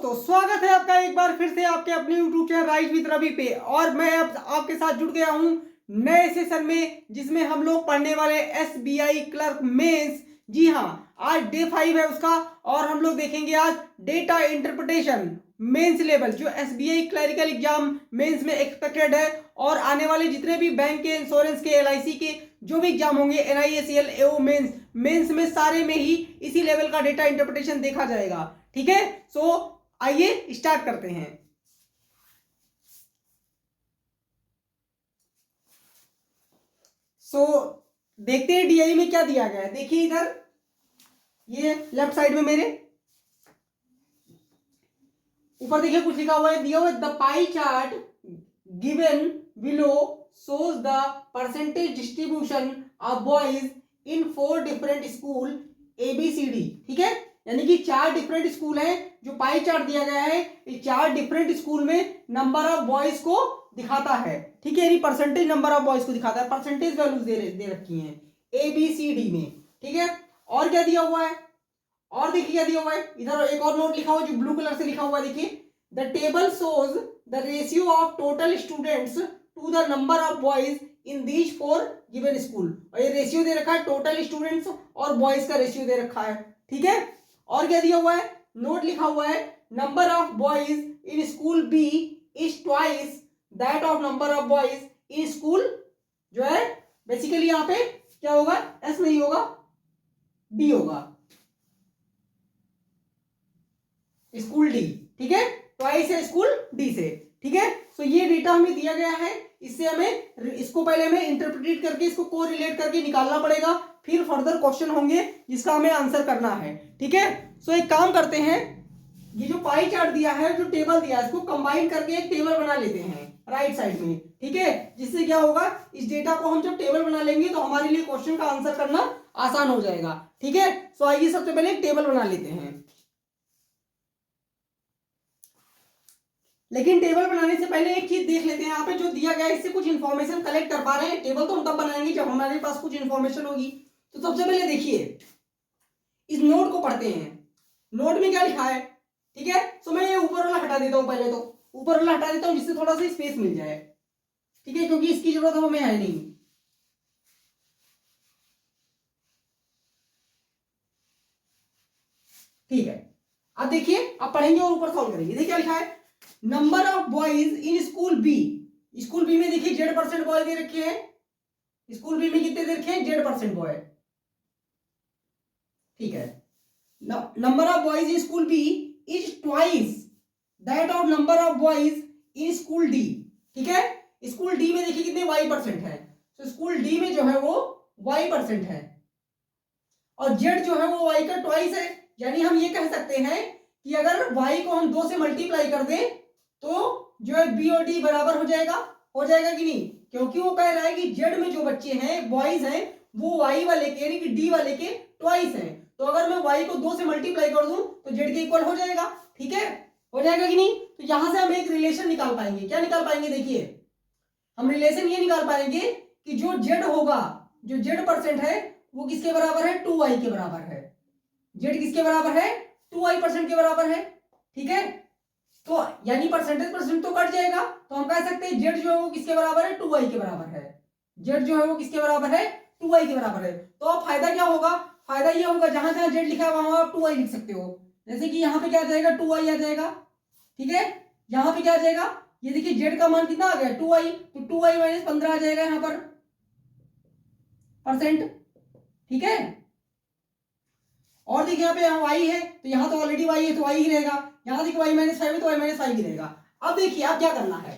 दोस्तों, स्वागत है आपका एक बार फिर से आपके अपने YouTube channel rise with Ravi पे। और मैं अब आपके साथ जुड़ गया हूं नए सेशन में, जिसमें हम लोग पढ़ने वाले एसबीआई क्लर्क मेंस। जी हाँ, आज डे 5 है उसका। और हम लोग देखेंगे आज डेटा इंटरप्रिटेशन मेंस लेवल, जो एसबीआई क्लरिकल एग्जाम मेंस में एक्सपेक्टेड है। और आने वाले जितने भी बैंक के, इंश्योरेंस के, एलआईसी के जो भी एग्जाम होंगे, एनआईएसीएल, एओ मेंस में सारे में ही इसी लेवल का डेटा इंटरप्रिटेशन देखा जाएगा। ठीक है, सो आइए स्टार्ट करते हैं। देखते हैं डीआई में क्या दिया गया है। देखिए इधर, ये लेफ्ट साइड में मेरे ऊपर देखिए कुछ लिखा हुआ है, दिया हुआ है, the pie chart given below shows the percentage distribution of boys in 4 different school ABCD। ठीक है, यानी कि 4 डिफरेंट स्कूल हैं। जो पाई चार्ट दिया गया है, ये 4 डिफरेंट स्कूल में नंबर ऑफ बॉयज को दिखाता है। ठीक है, यानी परसेंटेज नंबर ऑफ बॉयज को दिखाता है। परसेंटेज वैल्यूज दे रखी हैं ABCD में। ठीक है, और क्या दिया हुआ है, और देखिए क्या दिया हुआ है। इधर एक और नोट लिखा हुआ है जो ब्लू कलर से लिखा हुआ है। देखिए, the table shows the ratio of total students to the number of boys in these 4 given school. और ये रेशियो दे रखा है, टोटल स्टूडेंट्स और बॉयज का रेशियो दे रखा है। ठीक है, और क्या दिया हुआ है, नोट लिखा हुआ है, number of boys in school B is twice that of number of boys in school, जो है बेसिकली यहाँ पे क्या होगा, एस नहीं होगा, डी होगा, स्कूल डी। ठीक है, ट्वाइस है स्कूल डी से। ठीक है, सो ये डेटा हमें दिया गया है। इससे हमें इसको पहले हमें इंटरप्रेट करके इसको कोरिलेट करके निकालना पड़ेगा, फिर फर्दर क्वेश्चन होंगे जिसका हमें आंसर करना है। ठीक है, सो एक काम करते हैं, ये जो पाई चार्ट दिया है, जो टेबल दिया है, इसको कंबाइन करके एक टेबल बना लेते हैं राइट साइड में। ठीक है, जिससे क्या होगा, इस डेटा को हम जब टेबल बना लेंगे तो हमारे लिए क्वेश्चन का आंसर करना आसान हो जाएगा। ठीक है, सो आइए सबसे पहले एक टेबल बना लेते हैं। लेकिन टेबल बनाने से पहले एक चीज देख लेते हैं, यहाँ पे जो दिया गया है इससे कुछ इन्फॉर्मेशन कलेक्ट कर पा रहे हैं। टेबल तो हम तब बनाएंगे जब हमारे पास कुछ इन्फॉर्मेशन होगी। तो सबसे पहले देखिए, इस नोट को पढ़ते हैं। नोट में क्या लिखा है, ठीक है, तो मैं ये ऊपर वाला हटा देता हूं। पहले तो ऊपर वाला हटा देता हूं, जिससे थोड़ा सा स्पेस मिल जाए। ठीक है, क्योंकि इसकी जरूरत हमें है नहीं। ठीक है, अब देखिए, अब पढ़ेंगे और ऊपर सॉल्व करेंगे। देखिए क्या लिखा है, number of boys in school B. School B में देखिए Z% बॉय दे रखे हैं। स्कूल बी में कितने दे रखे हैं, Z% बॉय। ठीक है, number of boys in school B is twice that of number of boys in school D. ठीक है, स्कूल डी में देखिए कितने Y% है, तो स्कूल डी में जो है वो Y% है, और Z जो है वो Y का ट्वाइस है। यानी हम ये कह सकते हैं कि अगर Y को हम 2 से मल्टीप्लाई कर दें तो जो है बी और डी बराबर हो जाएगा कि नहीं, क्योंकि वो कह रहा है कि जेड में जो बच्चे हैं, बॉयज हैं, वो वाई वाले के यानी कि डी वाले के ट्वाइस हैं। तो अगर मैं वाई को 2 से मल्टीप्लाई कर दूं तो जेड के इक्वल हो जाएगा। ठीक है, हो जाएगा कि नहीं। तो यहां से हम एक रिलेशन निकाल पाएंगे। क्या निकाल पाएंगे, देखिए हम रिलेशन ये निकाल पाएंगे कि जो जेड होगा, जो Z% है, वो किसके बराबर है, 2y के बराबर है। जेड किसके बराबर है, 2y% के बराबर है। ठीक है, तो यानी परसेंट तो कट जाएगा, तो हम कह सकते हैं जेड जो है वो किसके बराबर है, 2y के बराबर है। जेड जो है वो किसके बराबर है, 2y के बराबर है। तो अब फायदा क्या होगा, फायदा ये होगा, जहां जहां जेड लिखा है वहां आप 2y लिख सकते हो। जैसे कि यहाँ पे क्या आ जाएगा, 2y आ जाएगा। ठीक है, यहाँ पे क्या आ जाएगा, ये देखिए जेड का मान कितना आ गया, 2y, तो 2y - 15 आ जाएगा यहाँ पर परसेंट। ठीक है, और देखिए यहाँ पे y है, तो यहाँ तो ऑलरेडी y है तो y ही रहेगा। यहाँ देखिए y - 5 है तो y - 5 ही रहेगा। अब देखिए अब क्या करना है,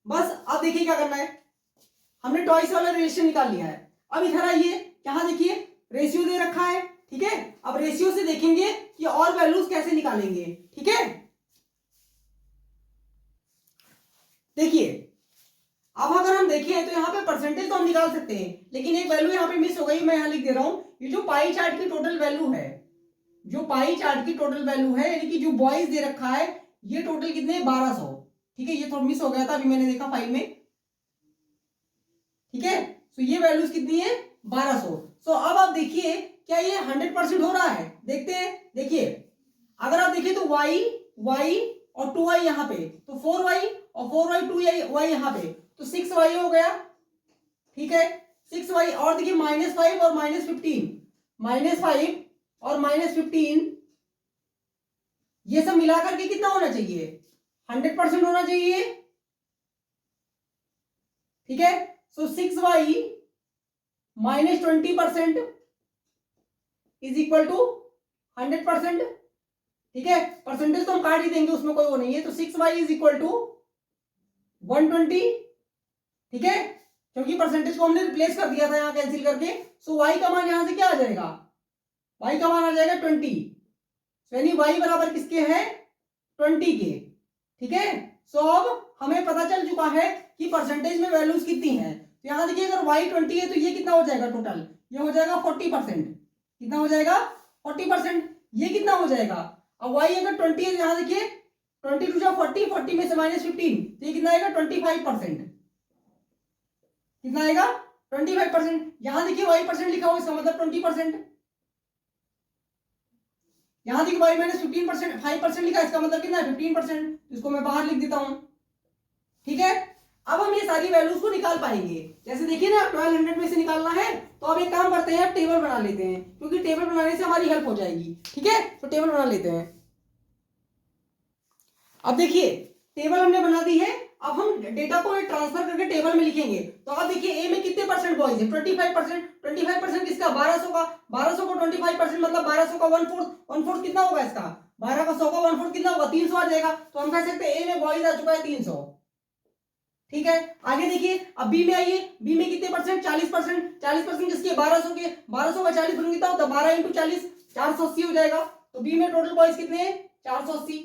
बस अब देखिए क्या करना है, हमने ट्वाइस वाला रिलेशन निकाल लिया है। अब इधर आइए, यहाँ देखिए रेशियो दे रखा है। ठीक है, अब रेशियो से देखेंगे कि और वैल्यूज कैसे निकालेंगे। ठीक है, देखिए अब अगर हम देखें तो यहाँ पे परसेंटेज तो हम निकाल सकते हैं, लेकिन एक वैल्यू यहाँ पे मिस हो गई, मैं यहाँ लिख दे रहा हूं। ये जो पाई चार्ट की टोटल वैल्यू है, जो पाई चार्ट की टोटल वैल्यू है, यानी कि जो बॉयज दे रखा है, ये टोटल कितने, 1200। ठीक है, ये थोड़ा मिस हो गया था, अभी मैंने देखा फाइल में। ठीक है, तो ये वैल्यूज कितनी है, 1200। सो अब आप देखिए क्या ये 100% हो रहा है, देखते हैं। देखिए अगर आप देखिए तो y और 2y यहाँ पे, तो 4y और 4y 2y यहाँ पे, तो 6y हो गया। ठीक है, 6y और देखिए -5 और -15, -5 और -15 ये सब मिलाकर के कितना होना चाहिए? 100% होना चाहिए। ठीक है, सो 6y -20% इज इक्वल टू 100%। ठीक है, परसेंटेज तो हम काट ही देंगे, उसमें कोई वो नहीं है। तो 6y इज इक्वल टू 120। ठीक है, क्योंकि परसेंटेज को हमने रिप्लेस कर दिया था यहां कैंसिल करके। सो y का मान यहां से क्या आ जाएगा? y का मान आ जाएगा 20, यानी y बराबर किसके है? 20 के। ठीक है, सो अब हमें पता चल चुका है कि परसेंटेज में वैल्यूज कितनी है। तो यहां देखिए अगर y 20 है तो ये कितना हो जाएगा टोटल? ये हो जाएगा 40%। कितना हो जाएगा? 40%। ये कितना हो जाएगा? अब y अगर 20 है, यहां देखिए 20 टू 40, 40 में से -15, तो ये कितना आएगा? 25%। कितना आएगा? 25%। यहां देखिए y परसेंट लिखा हुआ, इसका मतलब 20%। यहां देखिए y -15%, 5% लिखा है, इसका मतलब कितना है? 15%। इसको मैं बाहर लिख देता हूं। ठीक है, अब हम ये सारी वैल्यूज को निकाल पाएंगे। जैसे देखिए ना, 1200 में से निकालना है, तो अब एक काम करते हैं, टेबल बना लेते हैं, क्योंकि टेबल बनाने से हमारी हेल्प हो जाएगी। ठीक है, तो टेबल बना लेते हैं। अब देखिए टेबल हमने बना दी है, अब हम डेटा को ट्रांसफर करके टेबल में लिखेंगे। तो अब देखिए ए में कितने परसेंट बॉयज है? 25%। 25% किसका? 1200 का। 1200 को 25% मतलब 1200 का 1/4 कितना होगा इसका? 12 का 100 का 1/4 कितना होगा? 300 आ जाएगा। तो हम कह सकते हैं ए में बॉयज आ चुका है 300। ठीक है, आगे देखिए, अब बी में आइए। बी में कितने परसेंट? 40%। 40% किसके? 1200 के। 1200 का 40% कितना होता है? 12 × 40, 480 हो जाएगा। तो बी में टोटल बॉयज कितने हैं? 480।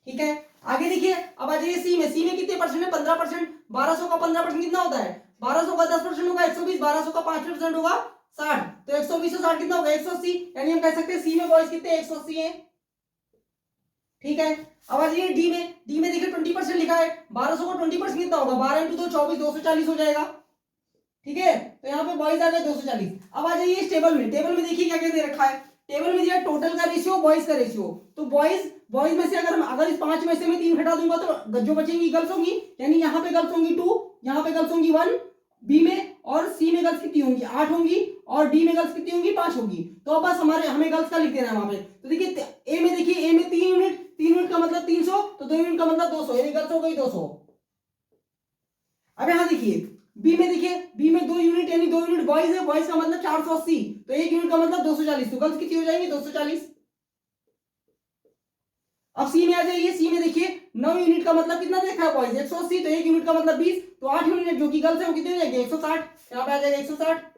ठीक है, आगे देखिए, अब आ जाइए सी में। सी में कितने परसेंट है? 15%। 1200 का 15% कितना होता है? 1200 का 10% होगा 120, 1200 का 5% होगा 60। तो 120 से 60 कितना होगा? 180। यानी हम कह सकते हैं सी में बॉयज कितने? 180 है। ठीक है, अब आ जाइए डी में। डी में देखिए 20% लिखा है। 1200 को 20% कितना होगा? 12 × 2 24, 240 हो जाएगा। ठीक है, तो यहाँ पे बॉयज आ गए 240। अब आ जाइए इस टेबल में। टेबल में देखिए क्या क्या दे रखा है। टेबल में दिया टोटल का रेशियो, बॉयज का रेशियो। तो बॉयज में से अगर इस 5 में से मैं 3 घटा दूंगा तो जो बचेंगी गर्ल्स होंगी, यानी यहाँ पे गर्ल्स होंगी 2, यहाँ पे गर्ल्स होंगी 1। बी में और सी में गर्ल्स कितनी होंगी? 8 होंगी। और डी में गर्ल्स कितनी होंगी? 5 होंगी। तो अब बस हमें गर्ल्स का लिख देना है वहां पे। तो देखिए ए में देखिए, ए में 3 यूनिट, 3 यूनिट का मतलब 300, तो 2 यूनिट का मतलब 200, यानी गर्ल्स हो गई 200। अब यहां देखिए बी में, देखिए बी में 2 यूनिट, यानी 2 यूनिट बॉयज है। बॉयज का मतलब 480, तो 1 यूनिट का मतलब 240, तो गर्ल्स कितनी हो जाएंगी? 240। अब सी में आ जाइए। सी में देखिए 9 यूनिट का मतलब कितना देखा है? बॉयज 180, तो 1 यूनिट का मतलब 20, तो 8 यूनिट जो कि गर्ल्स है वो कितने हो जाएंगे? 160। यहाँ पे आ जाएगा 160।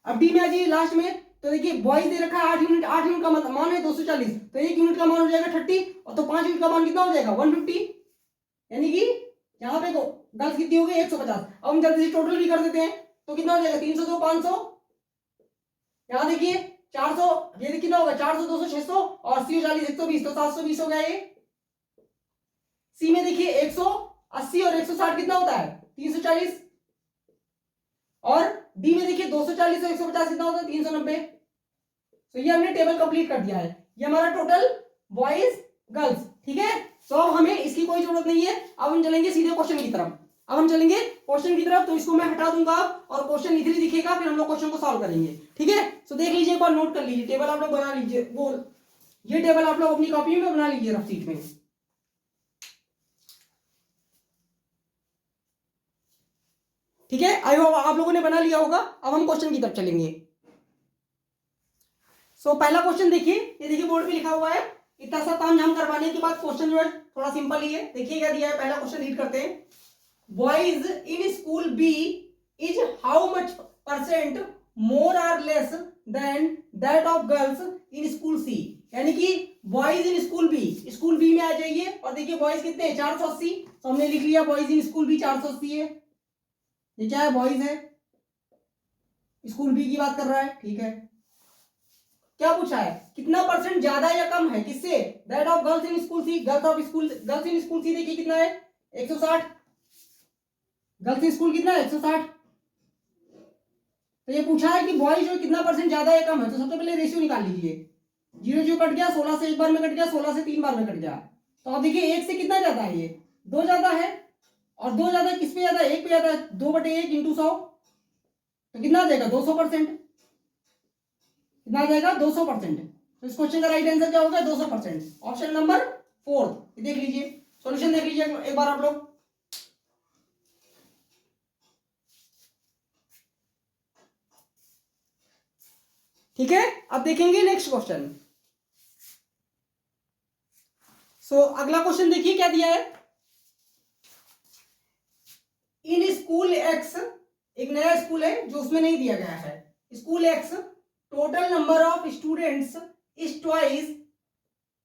अब डी में आ जाइए लास्ट में। तो देखिए बॉयज दे रखा है 8 यूनिट, 8 यूनिट का मतलब मान है 240, तो 1 यूनिट का मान हो जाएगा 30, और तो 5 यूनिट का मान कितना हो जाएगा? 150। यानी कि यहाँ पे गर्ल्स कितनी हो गई? 150। अब हम जल्दी से टोटल भी कर देते हैं, तो कितना हो जाएगा? 300 2 500। यहाँ देखिए 400, ये कितना होगा? 400 200 600, और 80 40 120, तो 720 हो गया ये। सी में देखिए 180 और 160 कितना होता है? 340। और डी में देखिए 240 और 150 कितना होता है? 390। तो ये हमने टेबल कंप्लीट कर दिया है। ये हमारा टोटल बॉयज गर्ल्स। ठीक है, तो अब हमें इसकी कोई जरूरत नहीं है। अब हम चलेंगे सीधे क्वेश्चन की तरफ। अब हम चलेंगे क्वेश्चन की तरफ, तो इसको मैं हटा दूंगा और क्वेश्चन इधर ही दिखेगा, फिर हम लोग क्वेश्चन को सॉल्व करेंगे। ठीक है, तो देख लीजिए, एक बार नोट कर लीजिए। टेबल आप लोग बना लीजिए, वो ये टेबल आप लोग अपनी कॉपी में बना लीजिए, रफ शीट में। ठीक है, आई होप आप लोगों ने बना लिया होगा। अब हम क्वेश्चन की तरफ चलेंगे। सो पहला क्वेश्चन देखिए, ये देखिए बोर्ड पे लिखा हुआ है। इतना सा तामझाम करवाने के बाद क्वेश्चन जो है थोड़ा सिंपल ही है। देखिए क्या दिया है, पहला क्वेश्चन रीड करते हैं। Boys in school B is how much percent more और less than that of girls in school C. यानी कि boys in school B, school B में आ जाइए और देखिए बॉयज कितने हैं? 480। तो हमने लिख लिया बॉयज इन स्कूल बी 480 है। ये क्या है? बॉयज है, स्कूल बी की बात कर रहा है। ठीक है, क्या पूछा है? कितना परसेंट ज्यादा या कम है? किससे? That of girls in school C. Girls in school C देखिए कितना है? 160। गर्ल्स इन स्कूल कितना है? 160। तो ये पूछा है कि बॉयज जो कितना परसेंट ज्यादा या कम है, तो सबसे पहले रेशियो निकाल लीजिए। जीरो जीरो कट गया, 16 से एक बार में कट गया, 16 से 3 बार में कट गया। तो अब देखिए 1 से कितना जाता है, ये 2 जाता है, और 2 जाता है किस पे जाता है, 1 पे जाता है, 2/1 इंटू 100, तो कितना आ जाएगा 200%। कितना आ जाएगा 200%। तो इस क्वेश्चन का राइट आंसर क्या होगा 200%, ऑप्शन नंबर 4। देख लीजिए सॉल्यूशन, देख लीजिए एक बार आप लोग। ठीक है, अब देखेंगे नेक्स्ट क्वेश्चन। सो अगला क्वेश्चन देखिए क्या दिया है। इन स्कूल एक्स, एक नया स्कूल है जो उसमें नहीं दिया गया है, school x total number of students is twice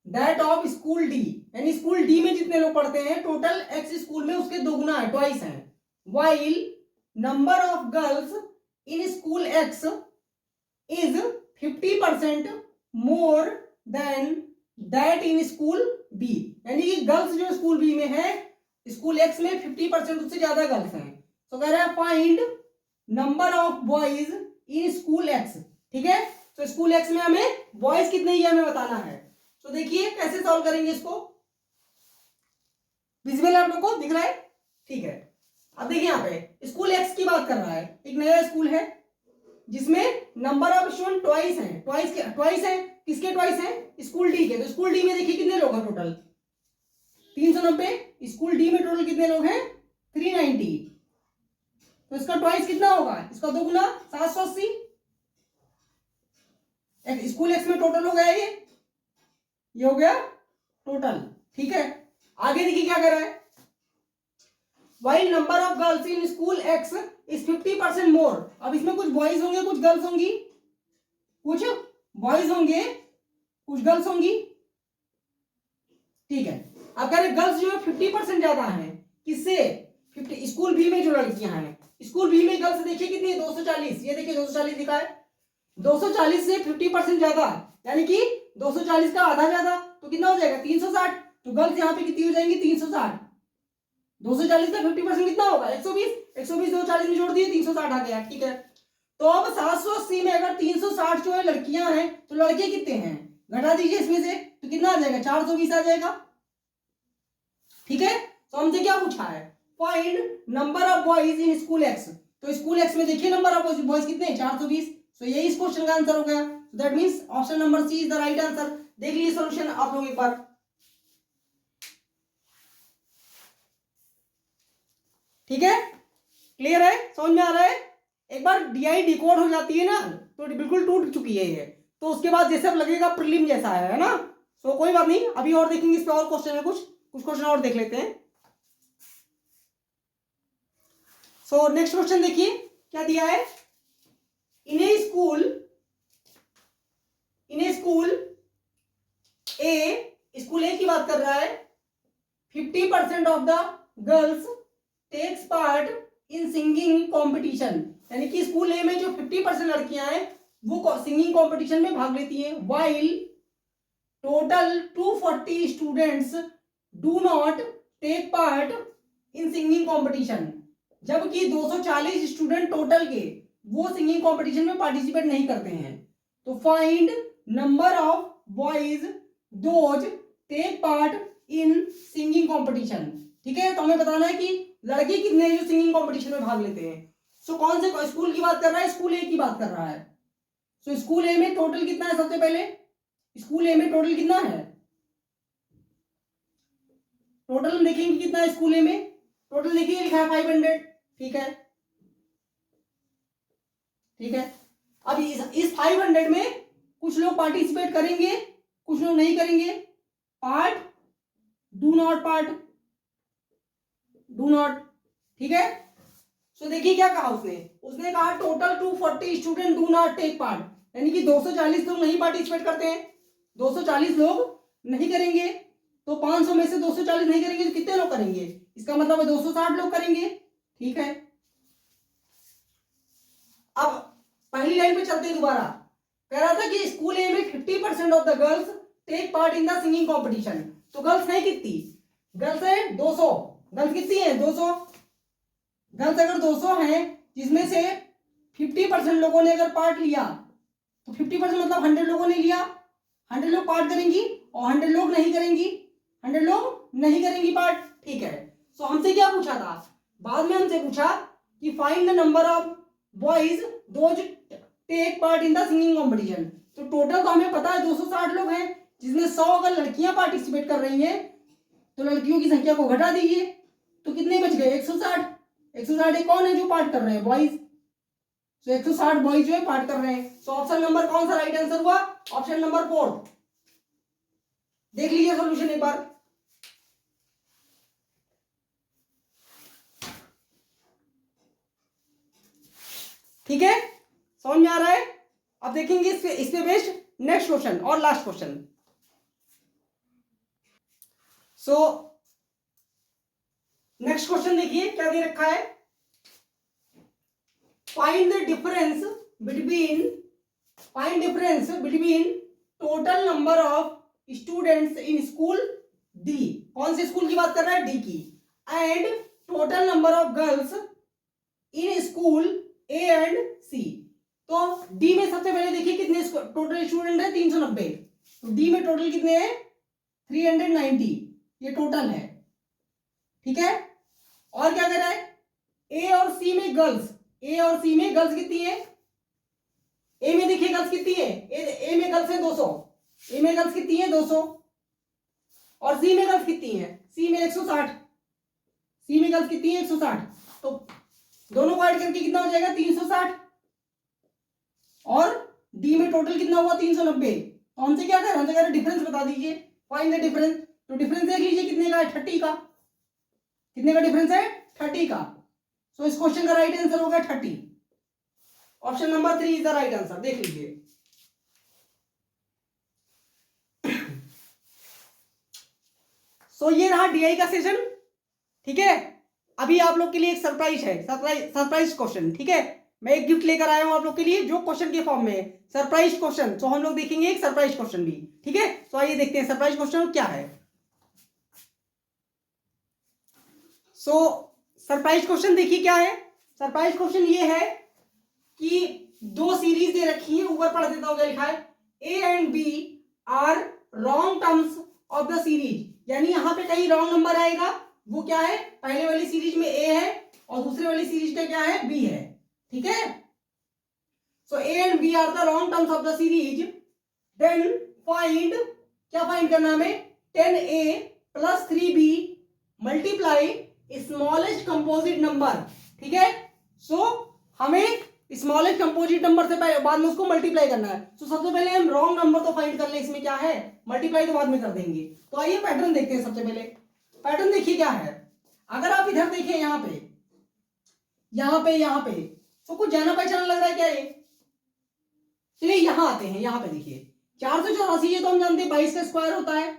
that of school D, यानी स्कूल डी में जितने लोग पढ़ते हैं टोटल एक्स स्कूल में उसके दोगुना है, ट्वाइस है। While number of girls in school X is 50% more than that in school B, यानी कि गर्ल्स जो स्कूल बी में है स्कूल एक्स में 50% उससे ज्यादा गर्ल्स हैं। तो कह रहा है find number of boys in school x. ठीक है, तो स्कूल एक्स में हमें बॉयज कितने ही हमें बताना है। तो देखिए कैसे सॉल्व करेंगे इसको, विजिबल आप लोग को दिख रहा है। ठीक है, अब देखिए यहाँ पे स्कूल एक्स की बात कर रहा है, एक नया स्कूल है जिसमें नंबर ऑफ स्टूडेंट ट्वाइस है, ट्वाइस है, किसके ट्वाइस है स्कूल डी के। तो स्कूल डी में देखिए कितने लोग हैं टोटल 390, स्कूल डी में टोटल कितने लोग हैं 390, तो इसका ट्वाइस कितना होगा, इसका दोगुना 780। स्कूल एक्स में टोटल हो गया ये हो गया टोटल। ठीक है, आगे देखिए क्या कर रहा है, while number of girls in school X is 50% मोर। अब इसमें कुछ बॉयज होंगे कुछ गर्ल्स होंगी, कुछ बॉयज होंगे कुछ गर्ल्स होंगी। ठीक है, अब कह रहे गर्ल्स जो है 50% ज्यादा है, किससे 50, स्कूल बी में जो लड़कियां हैं स्कूल बी में गर्ल्स देखिए कितनी 240, ये देखिए 240 लिखा है, 240 से 50% ज्यादा, यानी कि 240 का आधा ज्यादा, तो कितना हो जाएगा 360। तो गर्ल्स यहाँ पे कितनी हो जाएंगी 360, 240 का 50% कितना होगा 120, 120 240 में जोड़ दिए 360 आ गया। ठीक है, तो अब 780 में अगर 360 जो है लड़कियां हैं तो लड़के कितने हैं, घटा दीजिए इसमें से, तो कितना आ जाएगा 420 आ जाएगा। ठीक है, तो हमसे क्या पूछा है, find number of boys in school x. तो स्कूल एक्स में देखिए नंबर ऑफ बॉयज कितने हैं 420, तो यही इस क्वेश्चन का आंसर हो गया। That means option number C is the right answer. देख लीजिए सॉल्यूशन आप लोग एक बार। ठीक है, क्लियर है, समझ में आ रहा है। एक बार डीआई डिकोड हो जाती है ना तो बिल्कुल टूट चुकी है ये, तो उसके बाद जैसे अब लगेगा प्रीलिम जैसा है ना। तो कोई बात नहीं, अभी और देखेंगे इस पे, और क्वेश्चन है, कुछ क्वेश्चन और देख लेते हैं। सो नेक्स्ट क्वेश्चन देखिए क्या दिया है, इन ए स्कूल स्कूल ए की बात कर रहा है, 50% of the girls takes part in singing competition, यानी कि स्कूल ए में जो 50% लड़कियां हैं वो सिंगिंग कंपटीशन में भाग लेती हैं। While total 240 students do not take part in singing competition, जबकि 240 स्टूडेंट टोटल के वो सिंगिंग कंपटीशन में पार्टिसिपेट नहीं करते हैं। तो find number of boys those take part in singing competition. ठीक है, तो हमें बताना है कि लड़के कितने जो सिंगिंग कंपटीशन में भाग लेते हैं। सो कौन से स्कूल की बात कर रहा है, स्कूल ए की बात कर रहा है। सो स्कूल ए में टोटल कितना है, सबसे पहले स्कूल ए में टोटल कितना है, टोटल देखेंगे कितना है स्कूल ए में, टोटल देखिए लिखा है 500। ठीक है, ठीक है, अब इस 500 में कुछ लोग पार्टिसिपेट करेंगे कुछ लोग नहीं करेंगे, पार्ट डू नॉट। ठीक है, सो देखिए क्या कहा उसने कहा total 240 student do not take part, यानी कि 240 लोग नहीं पार्टिसिपेट करते हैं, 240 लोग नहीं करेंगे, तो 500 में से 240 नहीं करेंगे तो कितने लोग करेंगे, इसका मतलब है 260 लोग करेंगे। ठीक है, अब पहली लाइन पे चलते हैं दोबारा, कह रहा था कि स्कूल ए में 50% of the girls take part in the singing competition. तो गर्ल्स है कितनी, गर्ल्स है 200, गर्ल्स कितनी है 200, गर्ल्स अगर 200 हैं जिसमें से 50% लोगों ने अगर पार्ट लिया तो 50% मतलब 100 लोगों ने लिया, 100 लोग पार्ट करेंगी और 100 लोग नहीं करेंगी, 100 लोग नहीं करेंगी पार्ट, ठीक है। सो हमसे क्या पूछा था, बाद में हमसे पूछा कि find the number of boys those take part in the singing competition. तो टोटल तो हमें पता है 260 लोग हैं, जिसमें 100 अगर लड़कियां पार्टिसिपेट कर रही हैं तो लड़कियों की संख्या को घटा दीजिए, तो कितने बच गए 160। 160 कौन है जो पार्ट कर रहे हैं, बॉयज। तो 160 बॉयज जो है पार्ट कर रहे हैं। तो ऑप्शन नंबर कौन सा राइट आंसर हुआ, ऑप्शन नंबर 4। देख लीजिए सॉल्यूशन एक बार। ठीक है, समझ में आ रहा है। अब देखेंगे इस पे बेस्ड नेक्स्ट क्वेश्चन और last question. So next question देखिए क्या दे रखा है, find the difference between total number of students in school D. कौन से स्कूल की बात कर रहा है, डी की। And total number of girls in school A and C. तो डी में सबसे पहले देखिए कितने टोटल स्टूडेंट है, 390। तो डी में टोटल कितने हैं, 390, ये टोटल है, ठीक है। और क्या कर रहा है, ए और सी में गर्ल्स, कितनी है, ए में देखिए गर्ल्स कितनी है, ए में गर्ल्स है 200, ए में गर्ल्स कितनी है 200, और सी में गर्ल्स कितनी है, सी में 160, सी में गर्ल्स कितनी है 160। तो दोनों को ऐड करके कितना हो जाएगा 360, और डी में टोटल कितना हुआ 390। तो हमसे क्या कर रहे हैं, डिफरेंस बता दीजिए, फाइंड द डिफरेंस। तो डिफरेंस देख लीजिए कितने का है, 30 का। कितने का डिफरेंस है, 30 का। सो इस क्वेश्चन का राइट आंसर होगा 30। Option number 3 is the right answer, देख लीजिए। सो ये रहा डीआई का सेशन, ठीक है। अभी आप लोग के लिए एक सरप्राइज है, सरप्राइज क्वेश्चन, ठीक है। मैं एक गिफ्ट लेकर आया हूं आप लोग के लिए जो क्वेश्चन के फॉर्म में है, सरप्राइज क्वेश्चन। तो हम लोग देखेंगे एक सरप्राइज क्वेश्चन भी, ठीक है। तो आइए देखते हैं सरप्राइज क्वेश्चन क्या है। सो सरप्राइज क्वेश्चन देखिए क्या है। सरप्राइज क्वेश्चन ये है कि दो सीरीज दे रखी है, ऊपर पढ़ देता हूं क्या लिखा है, A and B are wrong terms of the series. यानी यहां पे कहीं रॉन्ग नंबर आएगा, वो क्या है, पहले वाली सीरीज में ए है और दूसरे वाली सीरीज का क्या है, बी है, ठीक है। So A and B are the wrong terms of the series, then find, क्या फाइंड करना हमें, 10a plus 3b multiply smallest composite number, ठीक है। सो हमें स्मॉलेस्ट कंपोजिट नंबर से बाद में उसको मल्टीप्लाई करना है। तो सबसे पहले हम रॉन्ग नंबर तो फाइंड कर ले, इसमें क्या है, मल्टीप्लाई तो बाद में कर देंगे। तो आइए पैटर्न देखते हैं। सबसे पहले पैटर्न देखिए क्या है। अगर आप इधर देखें, यहाँ पे तो कुछ जाना पहचाना लग रहा है क्या ये। चलिए यहां आते हैं, यहाँ पे देखिए 484, ये तो हम जानते हैं 22 का स्क्वायर होता है।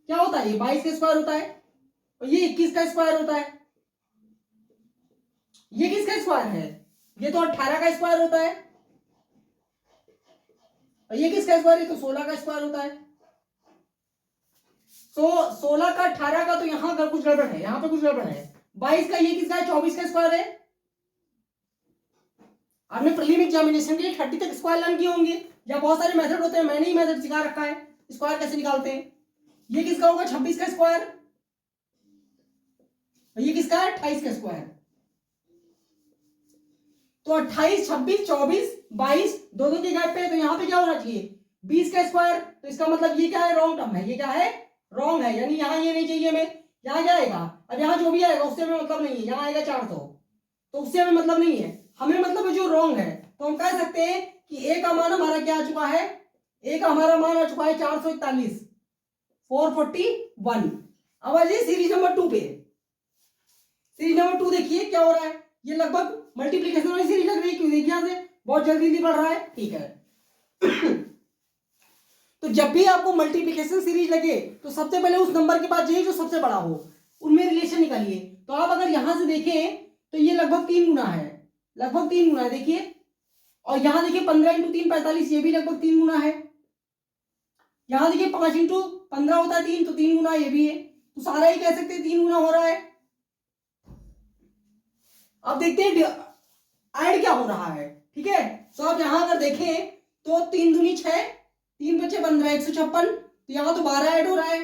क्या होता है, ये 22 का स्क्वायर होता है, और ये 21 का स्क्वायर होता है। ये किसका स्क्वायर है, ये तो 18 का स्क्वायर होता है। और ये किसका स्क्वायर है, तो 16 का स्क्वायर होता है। तो 16 का 18 का, तो यहां का कुछ गड़बड़ है, यहां पे कुछ गड़बड़ है। 22 का ये किसका है, 24 का स्क्वायर है। आपने प्रीलिम एग्जामिनेशन के लिए 30 तक स्क्वायर लर्न किए होंगे, या बहुत सारे मेथड होते हैं, मैंने ही मेथड सिखा रखा है स्क्वायर कैसे निकालते हैं। ये किसका होगा, 26 का स्क्वायर। और ये किसका है, 28 का स्क्वायर। तो 28, 26, 24, 22 दो के गैप पे है, तो यहां पे क्या होना चाहिए, 20 का स्क्वायर। तो इसका मतलब ये क्या है, रॉन्ग टर्म है, ये क्या है, रॉन्ग है। यानी यहाँ ये नहीं चाहिए हमें, यहाँ क्या आएगा, अब यहाँ जो भी आएगा उससे हमें मतलब नहीं है। यहाँ आएगा 400, तो उससे हमें मतलब नहीं है, हमें मतलब है जो रॉन्ग है। तो हम कह सकते हैं कि ए का मान हमारा क्या आ चुका है, ए का हमारा मान आ चुका है 441, 441। अब आ जाइए सीरीज नंबर 2 पे। सीरीज नंबर 2 देखिए क्या हो रहा है, ये लगभग मल्टीप्लीकेशन वाली सीरीज लग रही है, क्यों देखिए यहां से बहुत जल्दी बढ़ रहा है, ठीक है। तो जब भी आपको मल्टीप्लीकेशन सीरीज लगे तो सबसे पहले उस नंबर के पास जाइए जो सबसे बड़ा हो, उनमें रिलेशन निकालिए। तो आप अगर यहां से देखें तो ये लगभग 3 गुना है, लगभग 3 गुना है, देखिए। और यहां देखिए 15 × 3 45, ये भी लगभग 3 गुना है। यहां देखिए 5 × 15 होता है 3, तो 3 गुना ये भी है। तो सारा ही कह सकते हैं 3 गुना हो रहा है। अब देखते हैं ऐड क्या हो रहा है, ठीक है। तो आप यहां अगर देखें तो 3 दूनी 6, 3 5 15 156, तो यहाँ तो 12 ऐड हो रहा है।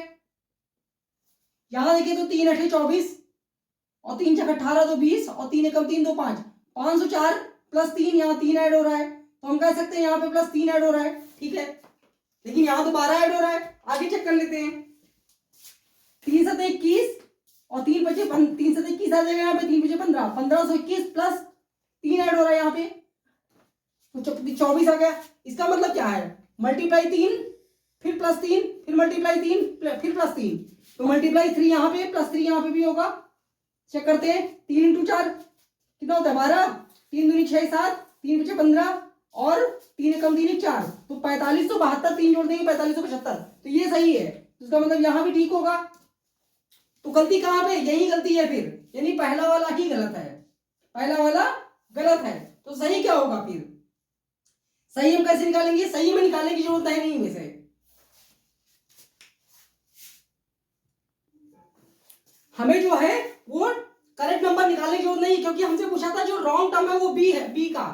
यहाँ देखिए तो 3 8 24 और 3 6 18 तो 20 और 3 1 3 2 5 504 प्लस 3, यहाँ 3 ऐड हो रहा है, तो हम कह सकते हैं यहाँ पे प्लस 3 ऐड हो रहा है, ठीक है। लेकिन यहाँ तो 12 ऐड हो रहा है, आगे चेक कर लेते हैं। 3 7 21 और 3 5 3 7 21 आ जाएगा यहाँ पे, 3 5 15 1521 प्लस 3 ऐड हो रहा है यहाँ पे, तो 24 आ गया। इसका मतलब क्या है, मल्टीप्लाई 3 फिर प्लस 3 फिर मल्टीप्लाई 3 फिर प्लस 3, तो मल्टीप्लाई 3 यहाँ पे प्लस 3 यहाँ पे भी होगा। चेक करते हैं, 3 इंटू 4 कितना होता है 12, 3 दूनी 6 7, 3 5 15 और 3 कम 3 4, तो 45 तो 72, 3 जोड़ देंगे 45 तो 75, तो ये सही है। तो इसका मतलब यहाँ भी ठीक होगा। तो गलती कहाँ पे, यही गलती है फिर, यानी पहला वाला ही गलत है, पहला वाला गलत है। तो सही क्या होगा फिर, सही हम कैसे निकालेंगे, सही में निकालने की जरूरत है नहीं में से। हमें जो है वो करेक्ट नंबर निकालने की जरूरत नहीं, क्योंकि हमसे पूछा था जो रॉन्ग टर्म है वो बी है, बी का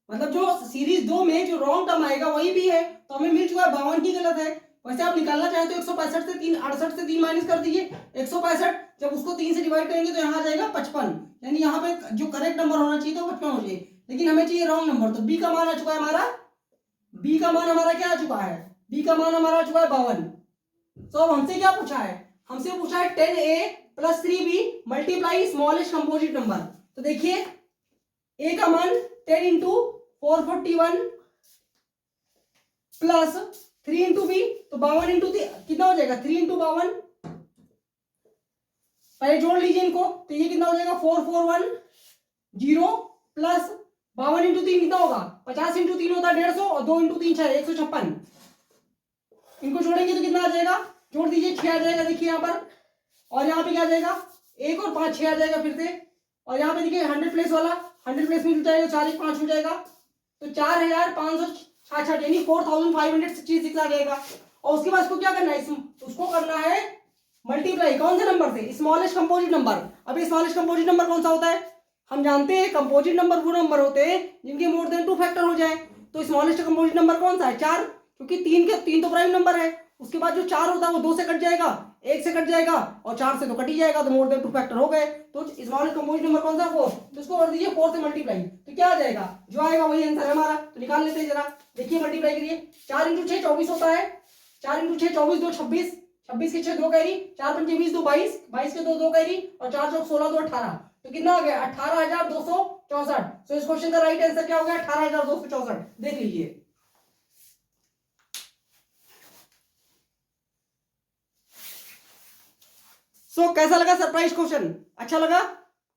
मतलब जो सीरीज 2 में जो रॉन्ग टर्म आएगा वही बी है, तो हमें मिल चुका है 52 ही गलत है। वैसे आप निकालना चाहे तो 165 से 3 68 से 3 माइनस कर दीजिए, 165 जब उसको 3 से डिवाइड करेंगे तो यहाँ आ जाएगा 55, यानी यहाँ पे जो करेक्ट नंबर होना चाहिए तो 55 हो जाए, लेकिन हमें चाहिए रॉन्ग नंबर। तो बी का मान आ चुका है हमारा, बी का मान हमारा क्या आ चुका है, बी का मान हमारा आ चुका है 52। तो अब हमसे क्या पूछा है, हमसे पूछा है 10a plus 3b multiply smallest composite number. तो देखिए a का मान 10 इंटू 441 प्लस 3 इंटू बी, तो 52 इंटू कितना हो जाएगा 3 इंटू 52, पहले जोड़ लीजिए इनको, तो ये कितना हो जाएगा 4410 प्लस 52 इंटू 3 कितना होगा 50 इंटू 3 होता है 150 और 2 इंटू 3 6 156, इनको जोड़ेंगे तो कितना आ जाएगा, जोड़ दीजिए 6 आ जाएगा देखिए यहाँ पर, और यहाँ पे क्या आ जाएगा 1 और 5 6 आ जाएगा फिर से, और यहाँ पे देखिए 100 प्लेस वाला 100 प्लेस में जुड़ जाएगा 4 1 5 हो जाएगा, तो 4566 यानी 4566 आ जाएगा। और उसके बाद उसको क्या करना है, उसको करना है मल्टीप्लाई कौन से नंबर से, स्मॉलेस्ट कंपोजिट नंबर। अब ये स्मॉलेस्ट कंपोजिट नंबर कौन सा होता है, हम जानते हैं कंपोजिट नंबर वो नंबर होते हैं जिनके मोर देन 2 फैक्टर हो जाए। तो स्मॉलेस्ट कंपोजिट नंबर कौन सा है 4, क्योंकि 3 तो प्राइम नंबर है, उसके बाद जो 4 होता है वो 2 से कट जाएगा, 1 से कट जाएगा और 4 से तो कट ही जाएगा, तो मोर देन 2 फैक्टर हो गए। तो स्मॉलेस्ट कंपोजिट नंबर कौन सा 4, तो इसको कर दीजिए 4 से मल्टीप्लाई, तो क्या आ जाएगा, जो आएगा वही आंसर है हमारा। तो निकाल लेते हैं जरा, देखिए मल्टीप्लाई करिए, 4 इंटू 6 24 होता है, 4 इंटू 6 24 2 26, 26 के 6 2 कैरी, 4 पंचे 20 2 22, 22 के 2 2 कैरी और 4 चौक 16 2 18, तो कितना हो गया 18264। तो इस क्वेश्चन का राइट आंसर क्या हो गया 18264, देख लीजिए। कैसा लगा सरप्राइज क्वेश्चन, अच्छा लगा?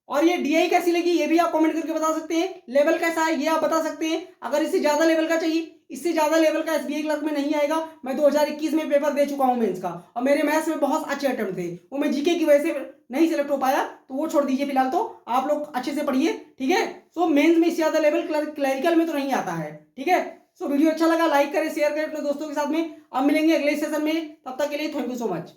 और ये डीआई कैसी लगी ये भी आप कमेंट करके बता सकते हैं, लेवल कैसा है ये आप बता सकते हैं। अगर इससे ज्यादा लेवल का चाहिए, इससे ज्यादा लेवल का एसबीआई क्लर्क में नहीं आएगा, मैं 2021 में पेपर दे चुका हूं मेंस का, और मेरे मैथ्स में बहुत अच्छे अटेम्प्ट थे, वो मैं जीके की वजह से नहीं सिलेक्ट हो पाया, तो वो छोड़ दीजिए फिलहाल, तो आप लोग अच्छे से पढ़िए, ठीक है। सो मेंस में इससे ज्यादा लेवल क्लरिकल में तो नहीं आता है, ठीक है। सो वीडियो अच्छा लगा लाइक करें शेयर करें अपने दोस्तों के साथ में, अब मिलेंगे अगले सेशन में, तब तक के लिए थैंक यू सो मच।